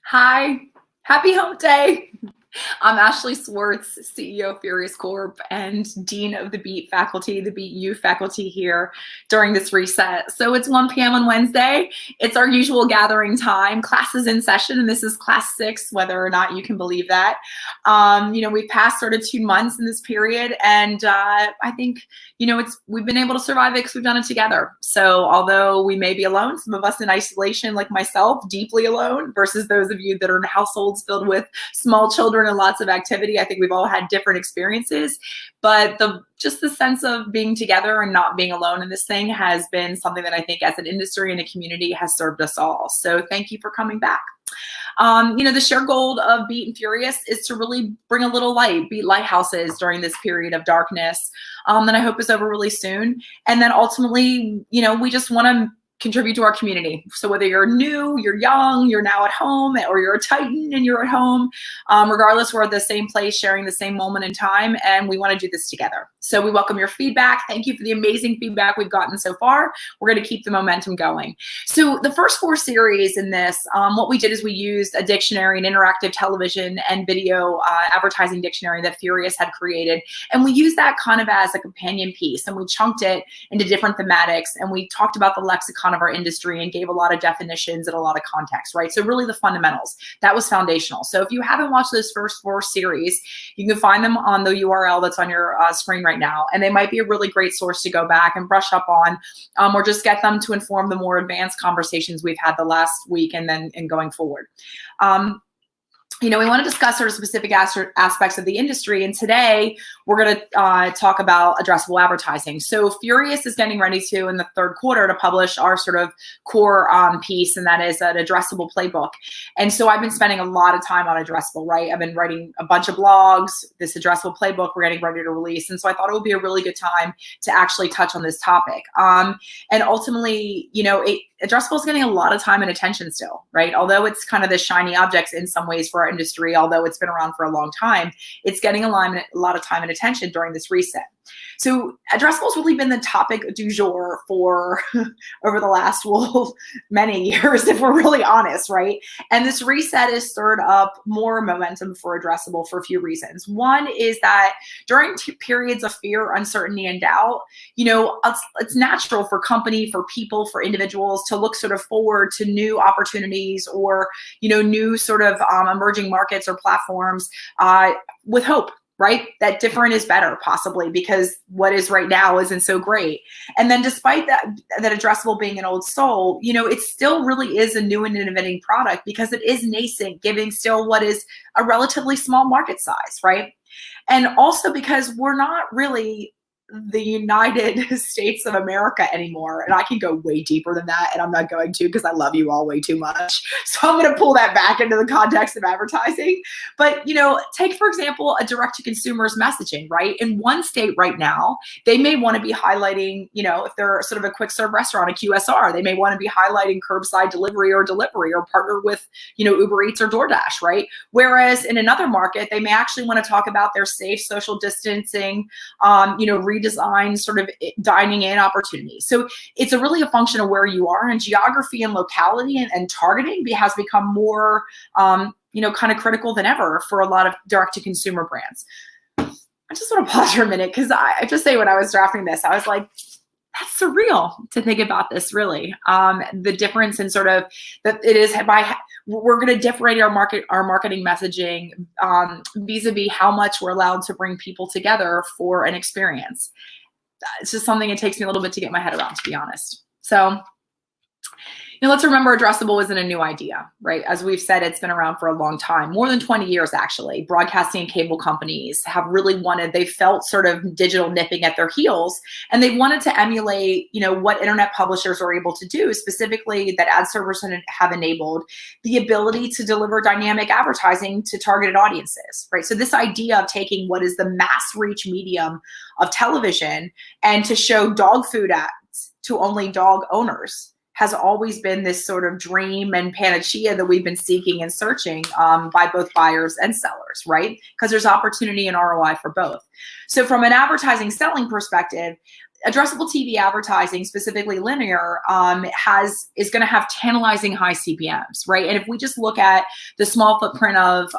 Hi, happy hump day. I'm Ashley Swartz, CEO of Furious Corp and Dean of the Beat faculty, the Beat U faculty here during this reset. So it's 1 p.m. on Wednesday. It's our usual gathering time. Class is in session, and this is class 6, whether or not you can believe that. We've passed sort of 2 months in this period, and I think, we've been able to survive it because we've done it together. So although we may be alone, some of us in isolation like myself, deeply alone, versus those of you that are in households filled with small children and lots of activity. I think we've all had different experiences, but just the sense of being together and not being alone in this thing has been something that I think as an industry and a community has served us all. So thank you for coming back. The shared goal of Beat and Furious is to really bring a little light, be lighthouses during this period of darkness that I hope is over really soon. And then ultimately, we just want to contribute to our community. So whether you're new, you're young, you're now at home, or you're a Titan and you're at home, regardless, we're at the same place, sharing the same moment in time, and we want to do this together. So we welcome your feedback. Thank you for the amazing feedback we've gotten so far. We're going to keep the momentum going. So the first 4 series in this, what we did is we used a dictionary, an interactive television and video advertising dictionary that Furious had created, and we used that kind of as a companion piece, and we chunked it into different thematics, and we talked about the lexicon of our industry and gave a lot of definitions and a lot of context, right? So really the fundamentals, that was foundational. So if you haven't watched those first 4 series, you can find them on the URL that's on your screen right now. And they might be a really great source to go back and brush up on, or just get them to inform the more advanced conversations we've had the last week and going forward. We want to discuss sort of specific aspects of the industry. And today we're going to talk about addressable advertising. So Furious is getting ready to, in the 3rd quarter, to publish our sort of core piece, and that is an Addressable Playbook. And so I've been spending a lot of time on Addressable, right? I've been writing a bunch of blogs, this Addressable Playbook we're getting ready to release. And so I thought it would be a really good time to actually touch on this topic. And ultimately, Addressable is getting a lot of time and attention still, right? Although it's kind of the shiny object in some ways for our industry, although it's been around for a long time, it's getting a lot of time and attention during this reset. So Addressable has really been the topic du jour for over the last, many years, if we're really honest, right? And this reset has stirred up more momentum for Addressable for a few reasons. One is that during periods of fear, uncertainty, and doubt, it's natural for company, for people, for individuals to look sort of forward to new opportunities or, new sort of emerging markets or platforms with hope. Right? That different is better, possibly, because what is right now isn't so great. And then despite that Addressable being an old soul, it still really is a new and innovating product because it is nascent, giving still what is a relatively small market size, right? And also because we're not really the United States of America anymore. And I can go way deeper than that, and I'm not going to because I love you all way too much. So I'm going to pull that back into the context of advertising. But, take, for example, a direct-to-consumer's messaging, right? In one state right now, they may want to be highlighting, if they're sort of a quick-serve restaurant, a QSR, they may want to be highlighting curbside delivery or partner with, Uber Eats or DoorDash, right? Whereas in another market, they may actually want to talk about their safe social distancing, redesign sort of dining in opportunities. So it's really a function of where you are, and geography and locality and targeting has become more, kind of critical than ever for a lot of direct-to-consumer brands. I just want to pause for a minute because I just say when I was drafting this, I was like, that's surreal to think about this, really. The difference in sort of that it is we're going to differentiate our marketing messaging vis-a-vis how much we're allowed to bring people together for an experience. It's just something it takes me a little bit to get my head around, to be honest. So, Now, let's remember addressable isn't a new idea, right? As we've said, it's been around for a long time, more than 20 years, actually. Broadcasting and cable companies have really they felt sort of digital nipping at their heels, and they wanted to emulate, what internet publishers are able to do, specifically that ad servers have enabled the ability to deliver dynamic advertising to targeted audiences, right? So this idea of taking what is the mass reach medium of television and to show dog food ads to only dog owners has always been this sort of dream and panacea that we've been seeking and searching by both buyers and sellers, right? Because there's opportunity and ROI for both. So from an advertising selling perspective, addressable TV advertising, specifically linear, is going to have tantalizing high CPMs, right? And if we just look at the small footprint of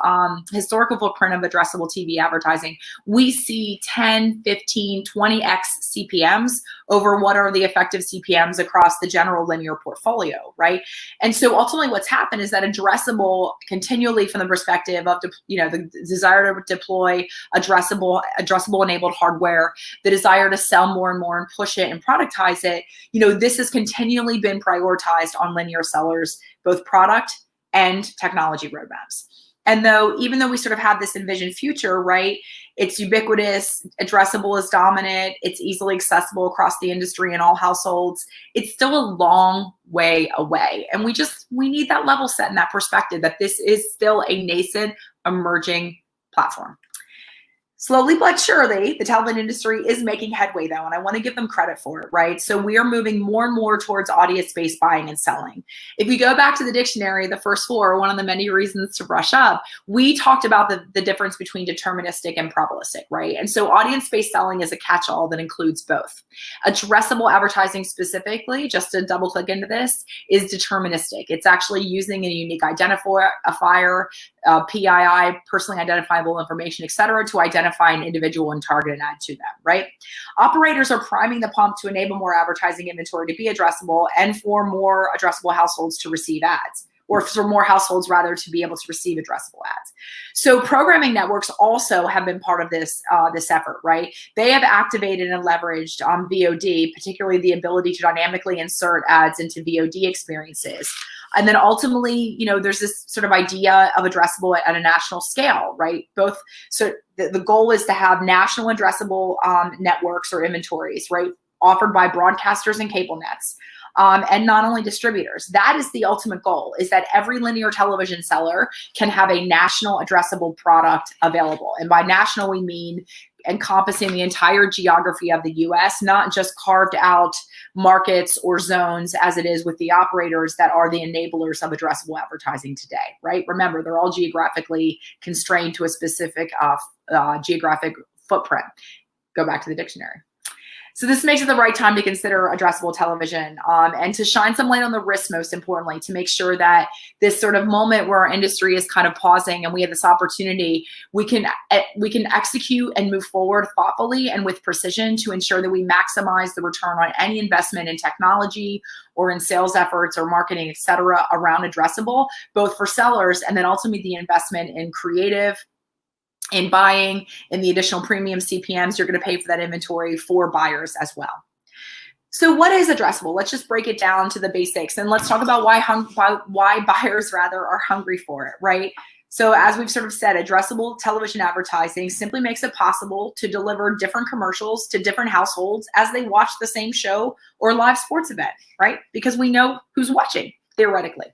historical footprint of addressable TV advertising, we see 10, 15, 20x CPMs over what are the effective CPMs across the general linear portfolio, right? And so ultimately what's happened is that addressable continually from the perspective of, the desire to deploy addressable enabled hardware, the desire to sell more and more and push it and productize it, this has continually been prioritized on linear sellers, both product and technology roadmaps. And even though we sort of have this envisioned future, right, it's ubiquitous, addressable is dominant, it's easily accessible across the industry and all households, it's still a long way away. And we need that level set and that perspective that this is still a nascent, emerging platform. Slowly but surely, the television industry is making headway, though, and I want to give them credit for it, right? So we are moving more and more towards audience-based buying and selling. If we go back to the dictionary, the first four, one of the many reasons to brush up, we talked about the difference between deterministic and probabilistic, right? And so audience-based selling is a catch-all that includes both. Addressable advertising specifically, just to double-click into this, is deterministic. It's actually using a unique identifier, PII, personally identifiable information, et cetera, to identify an individual and target an ad to them, right? Operators are priming the pump to enable more advertising inventory to be addressable and for more addressable households to receive ads, or for more households rather to be able to receive addressable ads. So programming networks also have been part of this effort, right? They have activated and leveraged VOD, particularly the ability to dynamically insert ads into VOD experiences. And then ultimately, there's this sort of idea of addressable at a national scale, right? So the goal is to have national addressable networks or inventories, right? Offered by broadcasters and cable nets. And not only distributors. That is the ultimate goal, is that every linear television seller can have a national addressable product available. And by national, we mean encompassing the entire geography of the US, not just carved out markets or zones as it is with the operators that are the enablers of addressable advertising today, right? Remember, they're all geographically constrained to a specific geographic footprint. Go back to the dictionary. So this makes it the right time to consider addressable television and to shine some light on the risks, most importantly, to make sure that this sort of moment where our industry is kind of pausing and we have this opportunity, we can execute and move forward thoughtfully and with precision to ensure that we maximize the return on any investment in technology or in sales efforts or marketing, et cetera, around addressable, both for sellers and then ultimately the investment in creative, in buying, and the additional premium CPMs you're going to pay for that inventory for buyers as well. So what is addressable? Let's just break it down to the basics and let's talk about why buyers are hungry for it, right? So as we've sort of said, addressable television advertising simply makes it possible to deliver different commercials to different households as they watch the same show or live sports event, right? Because we know who's watching, theoretically.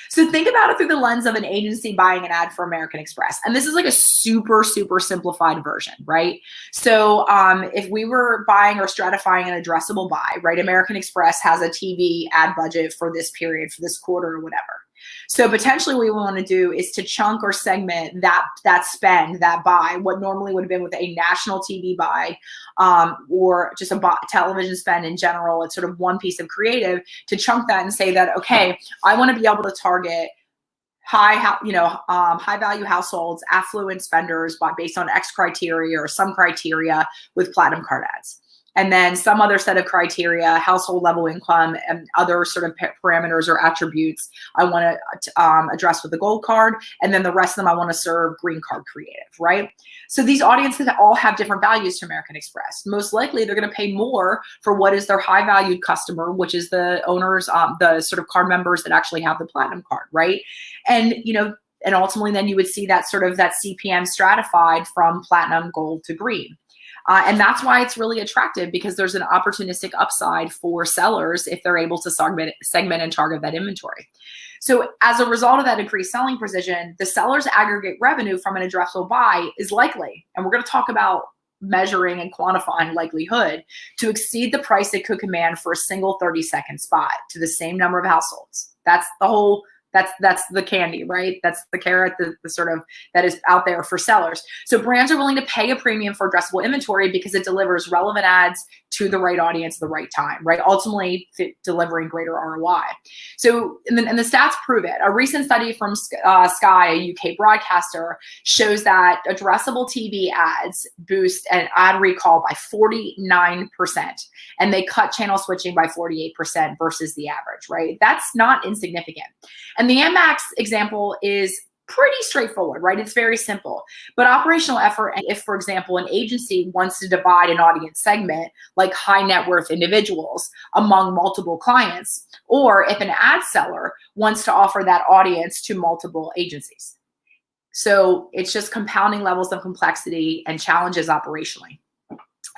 So think about it through the lens of an agency buying an ad for American Express. And this is like a super, super simplified version, right? So if we were buying or stratifying an addressable buy, right? American Express has a TV ad budget for this period, for this quarter or whatever. So potentially what we want to do is to chunk or segment that spend, that buy, what normally would have been with a national TV buy or just a television spend in general. It's sort of one piece of creative to chunk that and say that, okay, I want to be able to target high value households, affluent spenders based on X criteria or some criteria with platinum card ads. And then some other set of criteria, household level income, and other sort of parameters or attributes I want to address with the gold card. And then the rest of them I want to serve green card creative, right? So these audiences all have different values to American Express. Most likely they're going to pay more for what is their high valued customer, which is the owners, the sort of card members that actually have the platinum card, right? And, and ultimately then you would see that sort of that CPM stratified from platinum, gold to green. And that's why it's really attractive, because there's an opportunistic upside for sellers if they're able to segment and target that inventory. So as a result of that increased selling precision, the seller's aggregate revenue from an addressable buy is likely, and we're going to talk about measuring and quantifying likelihood, to exceed the price it could command for a single 30-second spot to the same number of households. That's the whole That's the candy, right? That's the carrot, the sort of that is out there for sellers. So brands are willing to pay a premium for addressable inventory because it delivers relevant ads to the right audience at the right time, right? Ultimately delivering greater ROI. So, and the stats prove it. A recent study from Sky, a UK broadcaster, shows that addressable TV ads boost an ad recall by 49%, and they cut channel switching by 48% versus the average, right? That's not insignificant. And the Amex example is pretty straightforward, right? It's very simple. But operational effort, if, for example, an agency wants to divide an audience segment, like high net worth individuals, among multiple clients, or if an ad seller wants to offer that audience to multiple agencies. So it's just compounding levels of complexity and challenges operationally.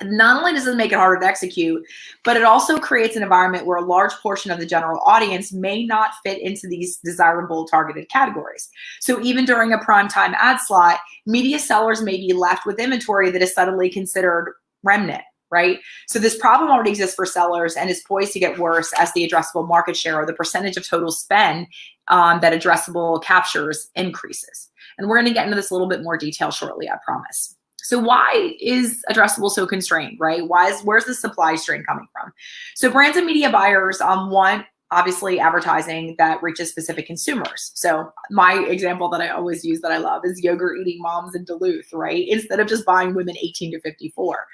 Not only does it make it harder to execute, but it also creates an environment where a large portion of the general audience may not fit into these desirable targeted categories. So even during a primetime ad slot, media sellers may be left with inventory that is suddenly considered remnant, right? So this problem already exists for sellers and is poised to get worse as the addressable market share, or the percentage of total spend that addressable captures, increases. And we're going to get into this a little bit more detail shortly, I promise. So why is addressable so constrained, right? Where's the supply strain coming from? So brands and media buyers want, obviously, advertising that reaches specific consumers. So my example that I always use that I love is yogurt eating moms in Duluth, right? Instead of just buying women 18 to 54,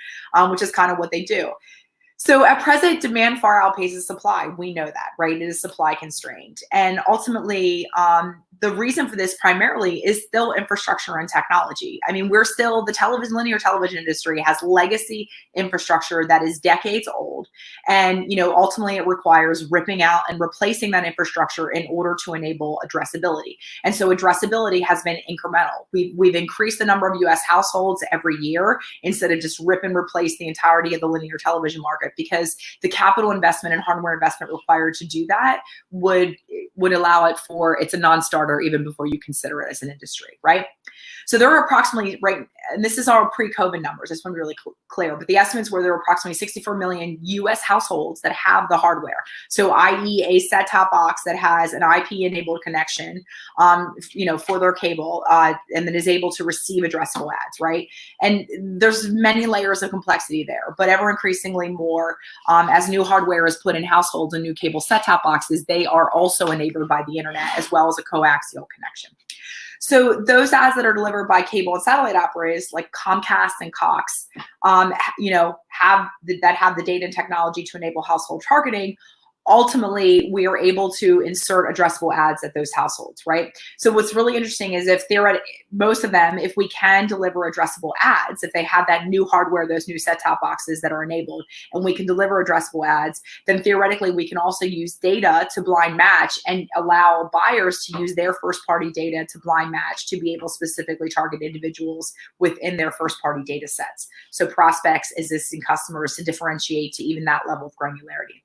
which is kind of what they do. So at present, demand far outpaces supply. We know that, right? It is supply constrained. And ultimately, the reason for this primarily is still infrastructure and technology. I mean, the linear television industry has legacy infrastructure that is decades old. And, ultimately it requires ripping out and replacing that infrastructure in order to enable addressability. And so addressability has been incremental. We've increased the number of US households every year instead of just rip and replace the entirety of the linear television market, because the capital investment and hardware investment required to do that would allow it for, it's a non-starter even before you consider it as an industry, right? So there are approximately, right, and this is our pre-COVID numbers, I just want to be really clear, but the estimates were there were approximately 64 million US households that have the hardware. So i.e. a set-top box that has an IP-enabled connection, for their cable, and that is able to receive addressable ads, right? And there's many layers of complexity there, but ever increasingly more, as new hardware is put in households and new cable set-top boxes, they are also enabled by the internet as well as a coaxial connection. So those ads that are delivered by cable and satellite operators like Comcast and Cox, have the data and technology to enable household targeting. Ultimately, we are able to insert addressable ads at those households, right? So what's really interesting is if most of them, if we can deliver addressable ads, if they have that new hardware, those new set-top boxes that are enabled, and we can deliver addressable ads, then theoretically we can also use data to blind match and allow buyers to use their first-party data to blind match to be able to specifically target individuals within their first-party data sets. So prospects, existing customers, to differentiate to even that level of granularity.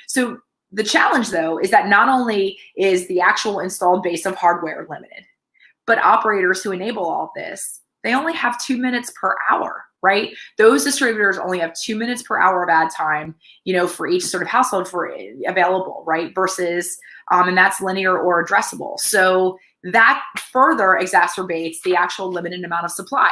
So the challenge, though, is that not only is the actual installed base of hardware limited, but operators who enable all of this, they only have 2 minutes per hour, right? Those distributors only have 2 minutes per hour of ad time, for each sort of household available, right? Versus, and that's linear or addressable. So that further exacerbates the actual limited amount of supply.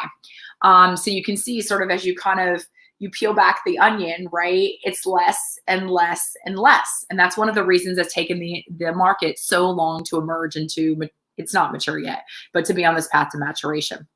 So you can see sort of as you peel back the onion, right? It's less and less and less. And that's one of the reasons that's taken the market so long to emerge into, it's not mature yet, but to be on this path to maturation.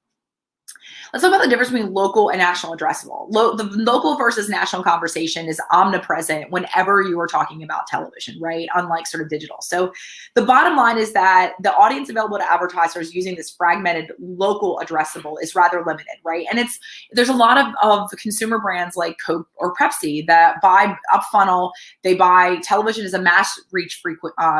Let's talk about the difference between local and national addressable. The local versus national conversation is omnipresent whenever you are talking about television, right? Unlike sort of digital. So the bottom line is that the audience available to advertisers using this fragmented local addressable is rather limited, right? And there's a lot of consumer brands like Coke or Pepsi that buy up funnel. They buy television as a mass reach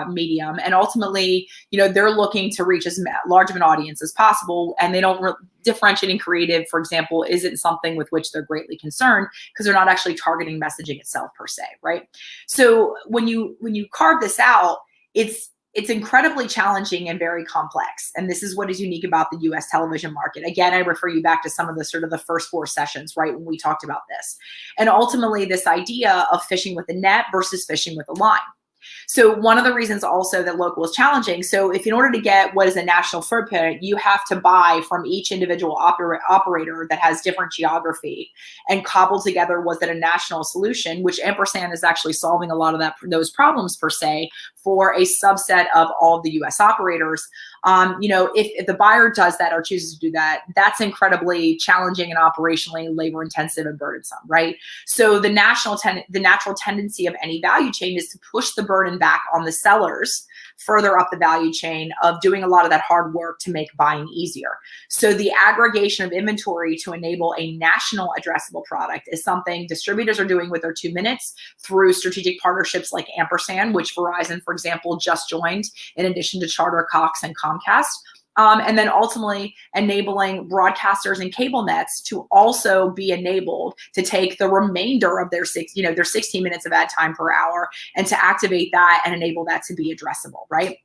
medium, and ultimately, they're looking to reach as large of an audience as possible, and they don't differentiating creative, for example, isn't something with which they're greatly concerned because they're not actually targeting messaging itself per se, right? So when you carve this out, it's incredibly challenging and very complex. And this is what is unique about the US television market. Again, I refer you back to some of the sort of the first 4 sessions, right, when we talked about this. And ultimately this idea of fishing with a net versus fishing with a line. So one of the reasons also that local is challenging, so if in order to get what is a national footprint, you have to buy from each individual operator that has different geography and cobble together was it a national solution, which ampersand is actually solving a lot of those problems per se for a subset of all of the US operators. If the buyer does that or chooses to do that, that's incredibly challenging and operationally labor intensive and burdensome, right? So the natural tendency of any value chain is to push the burden back on the sellers further up the value chain of doing a lot of that hard work to make buying easier. So the aggregation of inventory to enable a national addressable product is something distributors are doing with their 2 minutes through strategic partnerships like ampersand, which Verizon, for example, just joined in addition to Charter, Cox, and Comcast. And then ultimately enabling broadcasters and cable nets to also be enabled to take the remainder of their 16 minutes of ad time per hour and to activate that and enable that to be addressable, right?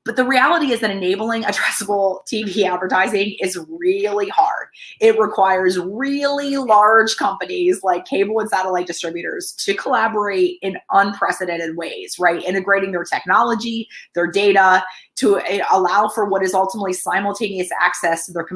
But the reality is that enabling addressable TV advertising is really hard. It requires really large companies like cable and satellite distributors to collaborate in unprecedented ways, right? Integrating their technology, their data to allow for what is ultimately simultaneous access to their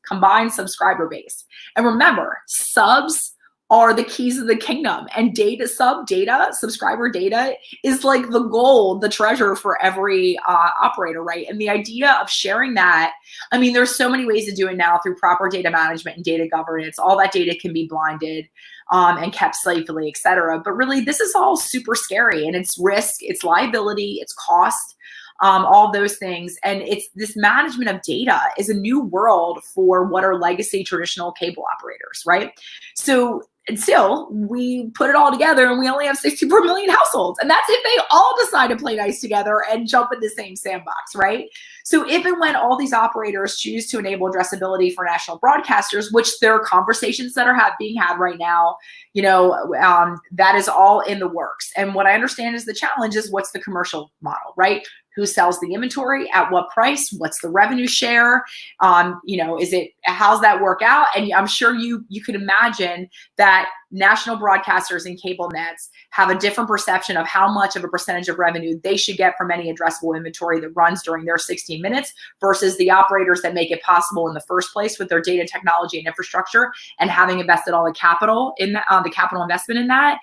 combined subscriber base. And remember, subs are the keys of the kingdom, and subscriber data is like the gold, the treasure for every operator, right? And the idea of sharing that, I mean, there's so many ways to do it now through proper data management and data governance. All that data can be blinded and kept safely, et cetera. But really, this is all super scary, and it's risk, it's liability, it's cost. All those things. And it's this management of data is a new world for what are legacy traditional cable operators, right? So, and still, we put it all together and we only have 64 million households. And that's if they all decide to play nice together and jump in the same sandbox, right? So if and when all these operators choose to enable addressability for national broadcasters, which there are conversations that are being had right now, that is all in the works. And what I understand is the challenge is what's the commercial model, right? Who sells the inventory at what price? What's the revenue share? How's that work out? And I'm sure you could imagine that national broadcasters and cable nets have a different perception of how much of a percentage of revenue they should get from any addressable inventory that runs during their 16 minutes versus the operators that make it possible in the first place with their data technology and infrastructure and having invested all the capital in that, the capital investment in that.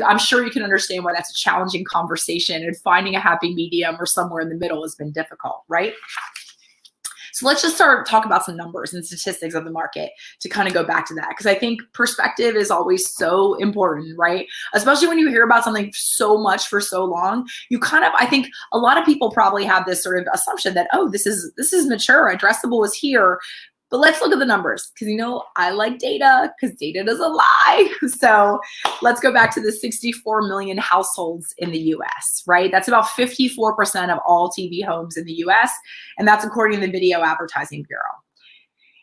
I'm sure you can understand why that's a challenging conversation, and finding a happy medium or somewhere in the middle has been difficult, right? So let's just talk about some numbers and statistics of the market to kind of go back to that, because I think perspective is always so important, right? Especially when you hear about something so much for so long, I think a lot of people probably have this sort of assumption that, oh, this is mature, addressable is here. But let's look at the numbers, because I like data, because data doesn't lie. So let's go back to the 64 million households in the US, right? That's about 54% of all TV homes in the US, and that's according to the Video Advertising Bureau.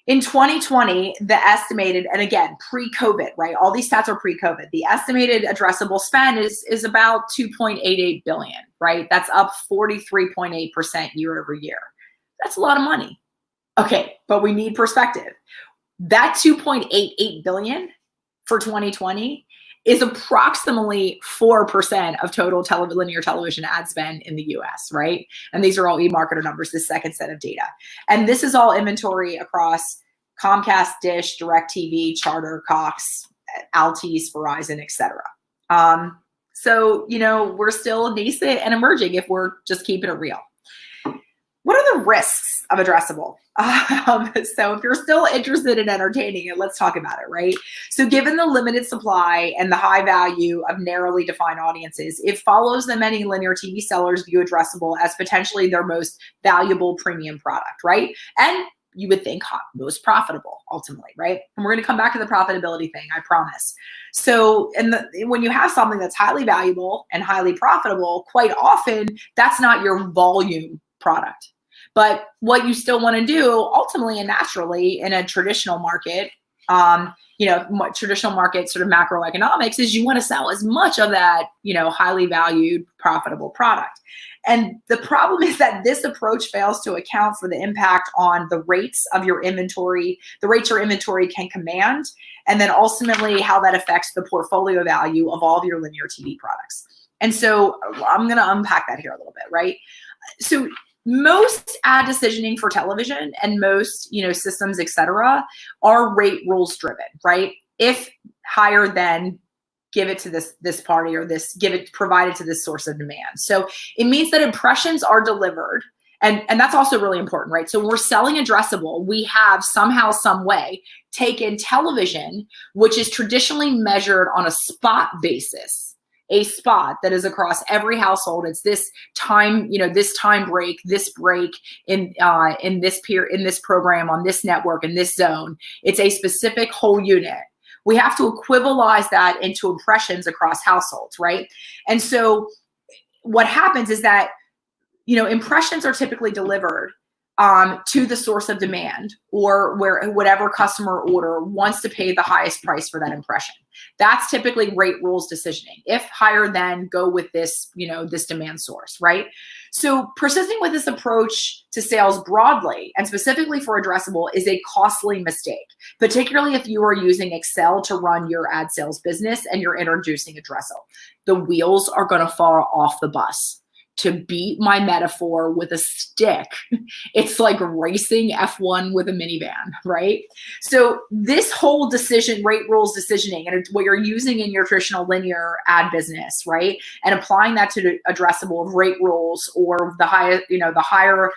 In 2020, the estimated, and again, pre-COVID, right? All these stats are pre-COVID. The estimated addressable spend is about $2.88 billion, right? That's up 43.8% year over year. That's a lot of money. Okay, but we need perspective. That $2.88 billion for 2020 is approximately 4% of total linear television ad spend in the US, right? And these are all eMarketer numbers, this second set of data. And this is all inventory across Comcast, Dish, DirecTV, Charter, Cox, Altice, Verizon, et cetera. So, we're still nascent and emerging if we're just keeping it real. What are the risks of addressable? So if you're still interested in entertaining it, let's talk about it, right? So given the limited supply and the high value of narrowly defined audiences, it follows that many linear TV sellers view Addressable as potentially their most valuable premium product, right? And you would think most profitable ultimately, right? And we're going to come back to the profitability thing, I promise. So when you have something that's highly valuable and highly profitable, quite often that's not your volume product. But what you still want to do ultimately and naturally in a traditional market, traditional market sort of macroeconomics, is you want to sell as much of that, highly valued, profitable product. And the problem is that this approach fails to account for the impact on the rates of your inventory, the rates your inventory can command, and then ultimately how that affects the portfolio value of all of your linear TV products. And so I'm going to unpack that here a little bit, right? So most ad decisioning for television and most, systems, et cetera, are rate rules driven, right? If higher than, give it to this party, or provided to this source of demand. So it means that impressions are delivered. And that's also really important, right? So when we're selling Addressable, we have somehow, some way taken television, which is traditionally measured on a spot basis, a spot that is across every household. It's this time, this time break, this break in this program on this network in this zone. It's a specific whole unit. We have to equivalize that into impressions across households, right? And so what happens is that, impressions are typically delivered to the source of demand, or whatever customer order wants to pay the highest price for that impression. That's typically rate rules decisioning. If higher than, go with this, this demand source, right? So persisting with this approach to sales broadly and specifically for Addressable is a costly mistake, particularly if you are using Excel to run your ad sales business and you're introducing Addressable. The wheels are going to fall off the bus. To beat my metaphor with a stick, it's like racing F1 with a minivan, right? So this whole rate rules decisioning, and what you're using in your traditional linear ad business, right? And applying that to the Addressable of rate rules, or the higher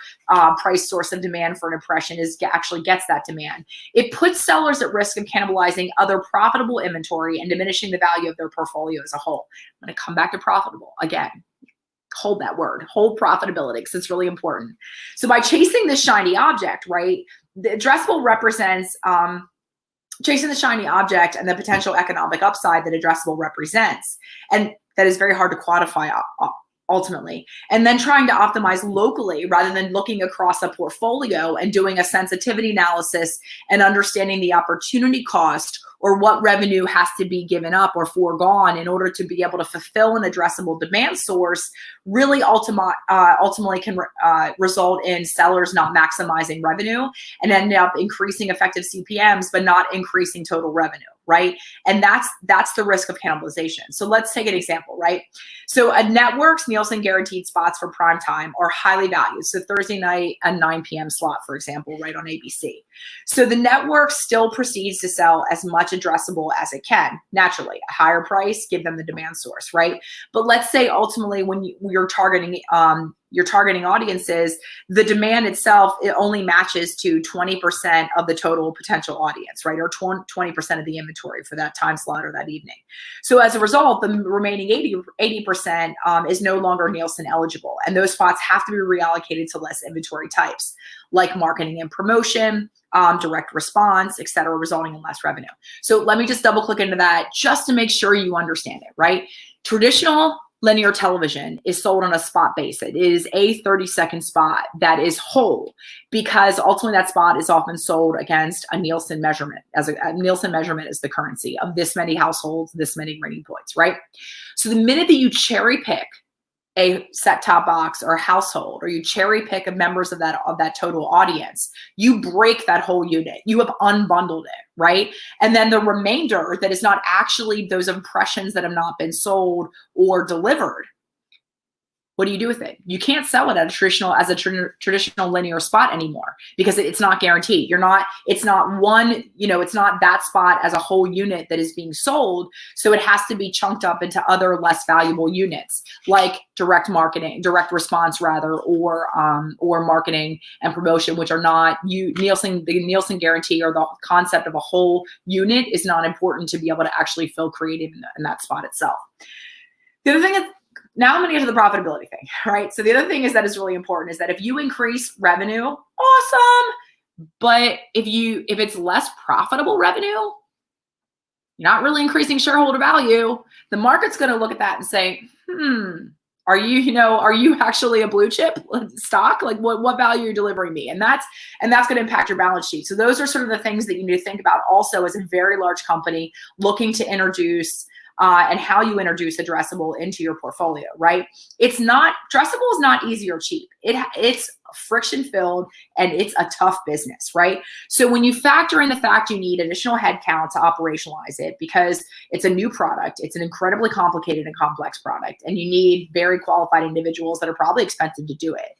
price source of demand for an impression actually gets that demand. It puts sellers at risk of cannibalizing other profitable inventory and diminishing the value of their portfolio as a whole. I'm going to come back to profitable again. Hold that word, hold profitability, because it's really important. So by chasing this shiny object, right, the Addressable represents chasing the shiny object and the potential economic upside that Addressable represents. And that is very hard to quantify ultimately. And then trying to optimize locally rather than looking across a portfolio and doing a sensitivity analysis and understanding the opportunity cost, or what revenue has to be given up or foregone in order to be able to fulfill an Addressable demand source, really ultimately can result in sellers not maximizing revenue and end up increasing effective CPMs, but not increasing total revenue, right? And that's the risk of cannibalization. So let's take an example, right? So a network's Nielsen guaranteed spots for prime time are highly valued. So Thursday night, a 9 p.m. slot, for example, right on ABC. So the network still proceeds to sell as much Addressable as it can. Naturally, a higher price, give them the demand source, right? But let's say ultimately when you're targeting audiences, the demand itself, it only matches to 20% of the total potential audience, right? Or 20% of the inventory for that time slot or that evening. So as a result, the remaining 80% is no longer Nielsen eligible. And those spots have to be reallocated to less inventory types, like marketing and promotion, direct response, et cetera, resulting in less revenue. So let me just double click into that just to make sure you understand it, right? Traditional linear television is sold on a spot basis. It is a 30-second spot that is whole, because ultimately that spot is often sold against a Nielsen measurement. A Nielsen measurement is the currency of this many households, this many rating points, right? So the minute that you cherry pick a set-top box or a household, or you cherry pick members of that total audience, you break that whole unit. You have unbundled it, right? And then the remainder that is not actually those impressions that have not been sold or delivered, What do you do with it? You can't sell it at traditional linear spot anymore because it's not guaranteed. It's not one, it's not that spot as a whole unit that is being sold. So it has to be chunked up into other less valuable units like direct response rather, or marketing and promotion, which are not the Nielsen guarantee, or the concept of a whole unit is not important to be able to actually feel creative in that spot itself. The other thing is, now I'm going to get to the profitability thing, right? So the other thing that is really important is that if you increase revenue, awesome. But if it's less profitable revenue, you're not really increasing shareholder value. The market's going to look at that and say, are you actually a blue chip stock? Like what value are you delivering me? And that's going to impact your balance sheet. So those are sort of the things that you need to think about also as a very large company looking to introduce and how you introduce addressable into your portfolio, right? Addressable is not easy or cheap. It's friction filled and it's a tough business, right? So when you factor in the fact you need additional headcount to operationalize it because it's a new product, it's an incredibly complicated and complex product, and you need very qualified individuals that are probably expensive to do it.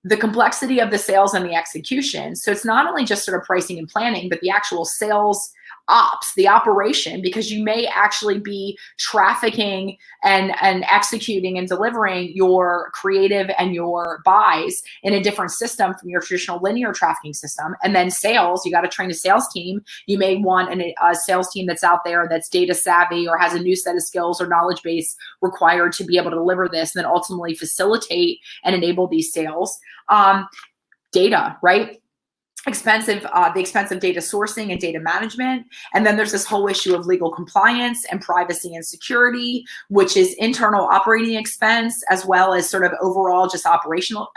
The complexity of the sales and the execution. So it's not only just sort of pricing and planning, but the actual sales ops, the operation, because you may actually be trafficking and executing and delivering your creative and your buys in a different system from your traditional linear trafficking system. And then sales, you got to train a sales team. You may want a sales team that's out there that's data savvy or has a new set of skills or knowledge base required to be able to deliver this, and then ultimately facilitate and enable these sales. Data, right? The expensive data sourcing and data management. And then there's this whole issue of legal compliance and privacy and security, which is internal operating expense, as well as sort of overall just operational,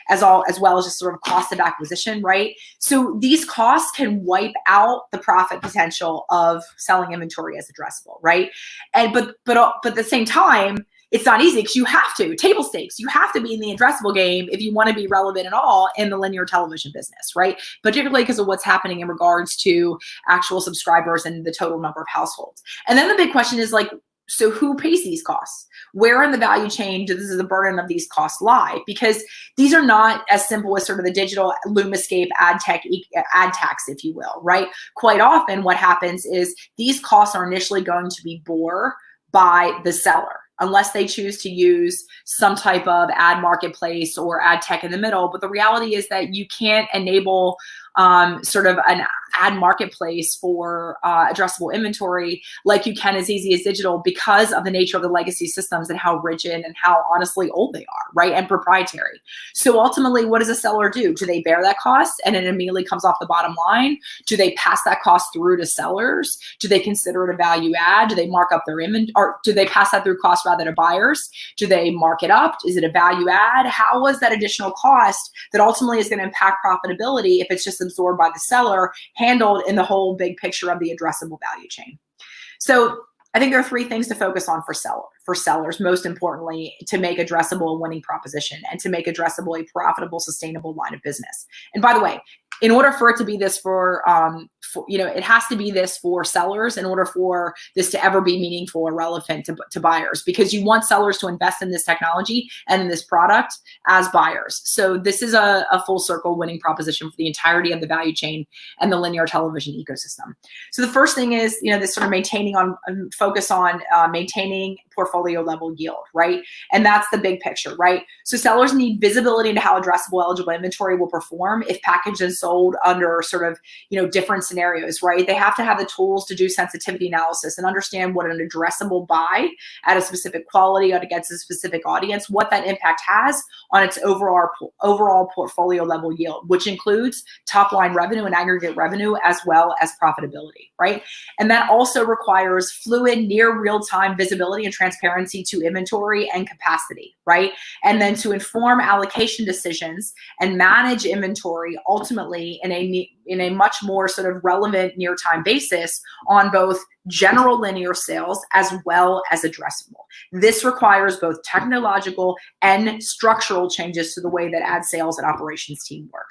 as well as just sort of cost of acquisition, right? So these costs can wipe out the profit potential of selling inventory as addressable, right? And but at the same time, it's not easy because you have to, table stakes, you have to be in the addressable game if you want to be relevant at all in the linear television business, right? Particularly because of what's happening in regards to actual subscribers and the total number of households. And then the big question is like, so who pays these costs? Where in the value chain does the burden of these costs lie? Because these are not as simple as sort of the digital LumaScape ad tax, if you will, right? Quite often what happens is these costs are initially going to be borne by the seller, unless they choose to use some type of ad marketplace or ad tech in the middle. But the reality is that you can't enable sort of an ad marketplace for addressable inventory like you can as easy as digital, because of the nature of the legacy systems and how rigid and how honestly old they are, right? And proprietary. So ultimately, what does a seller do? Do they bear that cost and it immediately comes off the bottom line? Do they pass that cost through to sellers? Do they consider it a value add? Do they mark up their inventory, or do they pass that through cost rather to buyers? Do they mark it up? Is it a value add? How was that additional cost that ultimately is going to impact profitability if it's just absorbed by the seller, handled in the whole big picture of the addressable value chain? So I think there are three things to focus on for sellers, most importantly, to make addressable a winning proposition and to make addressable a profitable, sustainable line of business. And by the way, in order for it to be this it has to be this for sellers in order for this to ever be meaningful or relevant to buyers, because you want sellers to invest in this technology and in this product as buyers. So this is a full circle winning proposition for the entirety of the value chain and the linear television ecosystem. So the first thing is, this sort of focus on maintaining portfolio level yield, right? And that's the big picture, right? So sellers need visibility into how addressable eligible inventory will perform if packaged and sold under sort of, different scenarios, right? They have to have the tools to do sensitivity analysis and understand what an addressable buy at a specific quality against a specific audience, what that impact has on its overall portfolio level yield, which includes top line revenue and aggregate revenue as well as profitability, right? And that also requires fluid, near real-time visibility and transparency to inventory and capacity, right? And then to inform allocation decisions and manage inventory ultimately in a much more sort of relevant near-time basis on both general linear sales as well as addressable. This requires both technological and structural changes to the way that ad sales and operations teams work.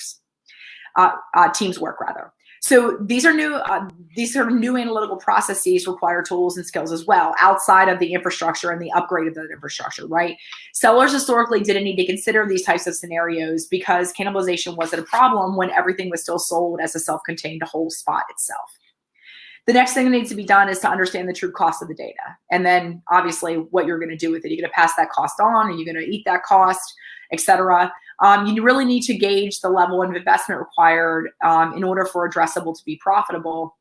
So these sort of new analytical processes require tools and skills as well, outside of the infrastructure and the upgrade of that infrastructure, right? Sellers historically didn't need to consider these types of scenarios because cannibalization wasn't a problem when everything was still sold as a self-contained whole spot itself. The next thing that needs to be done is to understand the true cost of the data. And then obviously what you're going to do with it. You're going to pass that cost on, or you're going to eat that cost, et cetera. You really need to gauge the level of investment required in order for Addressable to be profitable.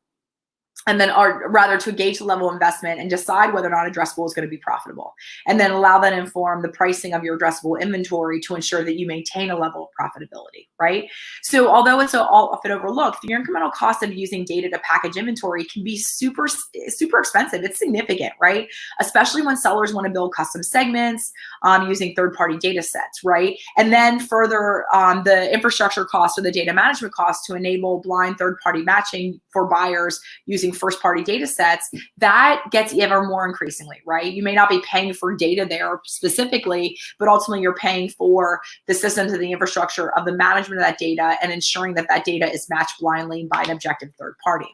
And then, or rather, to gauge the level of investment and decide whether or not Addressable is going to be profitable. And then allow that to inform the pricing of your Addressable inventory to ensure that you maintain a level of profitability, right? So although it's all often overlooked, the incremental cost of using data to package inventory can be super expensive. It's significant, right? Especially when sellers want to build custom segments using third-party data sets, right? And then further, the infrastructure cost or the data management cost to enable blind third-party matching for buyers using first-party data sets, that gets ever more increasingly, right? You may not be paying for data there specifically, but ultimately you're paying for the systems and the infrastructure of the management of that data and ensuring that that data is matched blindly by an objective third party.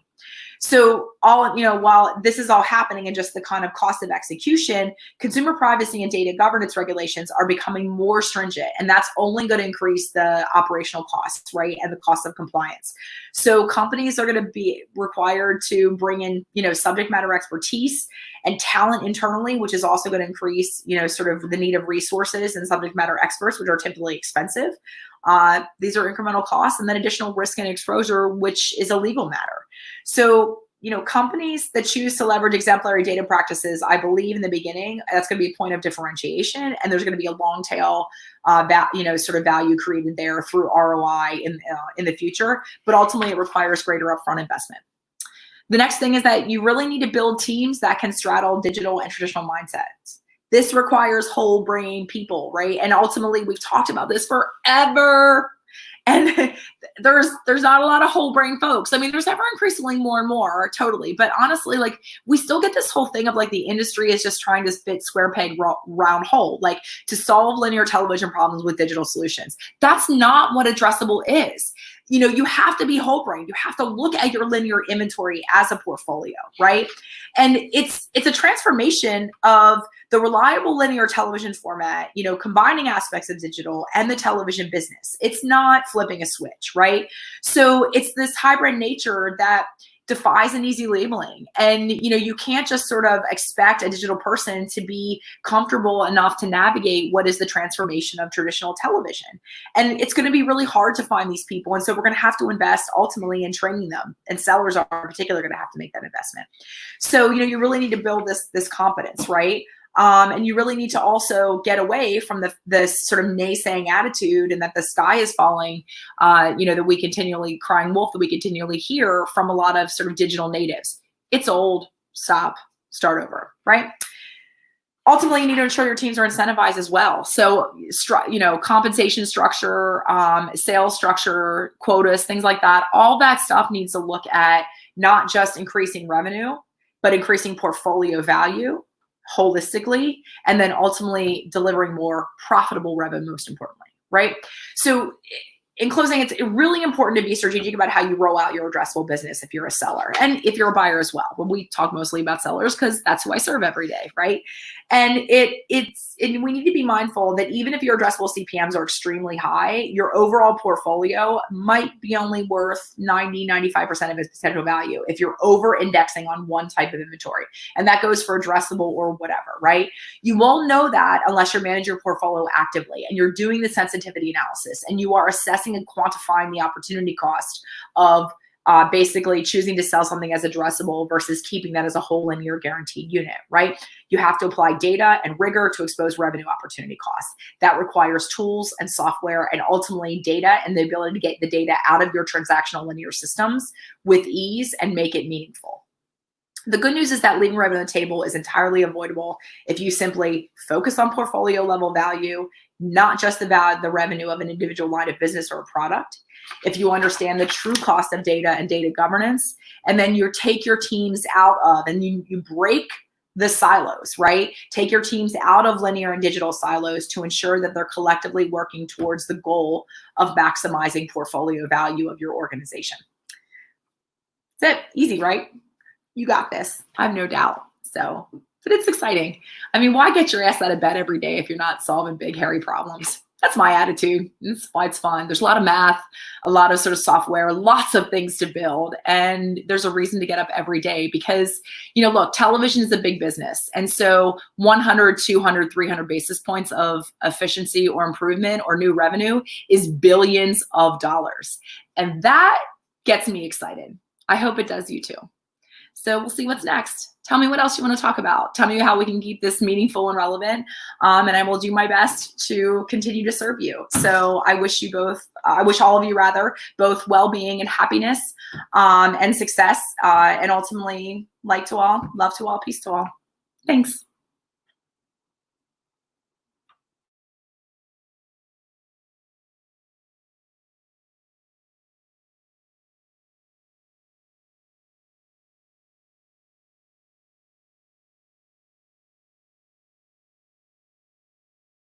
So while this is all happening in just the kind of cost of execution, consumer privacy and data governance regulations are becoming more stringent, and that's only going to increase the operational costs, right, and the cost of compliance. So companies are going to be required to bring in, subject matter expertise and talent internally, which is also going to increase, sort of the need of resources and subject matter experts, which are typically expensive. These are incremental costs, and then additional risk and exposure, which is a legal matter. So, companies that choose to leverage exemplary data practices, I believe in the beginning, that's going to be a point of differentiation, and there's going to be a long tail, sort of value created there through ROI in the future. But ultimately, it requires greater upfront investment. The next thing is that you really need to build teams that can straddle digital and traditional mindsets. This requires whole brain people, right? And ultimately, we've talked about this forever. And there's not a lot of whole brain folks. I mean, there's ever increasingly more and more, totally. But honestly, like, we still get this whole thing of like the industry is just trying to fit square peg round hole, like to solve linear television problems with digital solutions. That's not what Addressable is. You have to be whole brain. You have to look at your linear inventory as a portfolio, right? And it's a transformation of the reliable linear television format, combining aspects of digital and the television business. It's not flipping a switch, right? So it's this hybrid nature that defies an easy labeling. And, you can't just sort of expect a digital person to be comfortable enough to navigate what is the transformation of traditional television. And it's going to be really hard to find these people. And so we're going to have to invest ultimately in training them. And sellers are in particular going to have to make that investment. So, you really need to build this competence, right? And you really need to also get away from this sort of naysaying attitude and that the sky is falling, that we continually crying wolf, that we continually hear from a lot of sort of digital natives. It's old, stop, start over, right? Ultimately, you need to ensure your teams are incentivized as well. So, compensation structure, sales structure, quotas, things like that, all that stuff needs to look at not just increasing revenue, but increasing portfolio value holistically, and then ultimately delivering more profitable revenue, most importantly, right? So in closing, it's really important to be strategic about how you roll out your Addressable business if you're a seller and if you're a buyer as well. When we talk mostly about sellers because that's who I serve every day, right? And we need to be mindful that even if your Addressable CPMs are extremely high, your overall portfolio might be only worth 90-95% of its potential value if you're over-indexing on one type of inventory. And that goes for Addressable or whatever, right? You won't know that unless you're managing your portfolio actively and you're doing the sensitivity analysis and you are assessing and quantifying the opportunity cost of basically choosing to sell something as Addressable versus keeping that as a whole linear guaranteed unit, right? You have to apply data and rigor to expose revenue opportunity costs. That requires tools and software and ultimately data and the ability to get the data out of your transactional linear systems with ease and make it meaningful. The good news is that leaving revenue on the table is entirely avoidable if you simply focus on portfolio level value, not just the revenue of an individual line of business or a product. If you understand the true cost of data and data governance, and then you take your teams out of, and you break the silos, right? Take your teams out of linear and digital silos to ensure that they're collectively working towards the goal of maximizing portfolio value of your organization. That's it. Easy, right? You got this. I have no doubt. So, but it's exciting. I mean, why get your ass out of bed every day if you're not solving big, hairy problems? That's my attitude. That's why it's fun. There's a lot of math, a lot of sort of software, lots of things to build. And there's a reason to get up every day because, look, television is a big business. And so 100, 200, 300 basis points of efficiency or improvement or new revenue is billions of dollars. And that gets me excited. I hope it does you too. So we'll see what's next. Tell me what else you want to talk about. Tell me how we can keep this meaningful and relevant. And I will do my best to continue to serve you. So I wish all of you both well-being and happiness and success and ultimately light to all, love to all, peace to all. Thanks.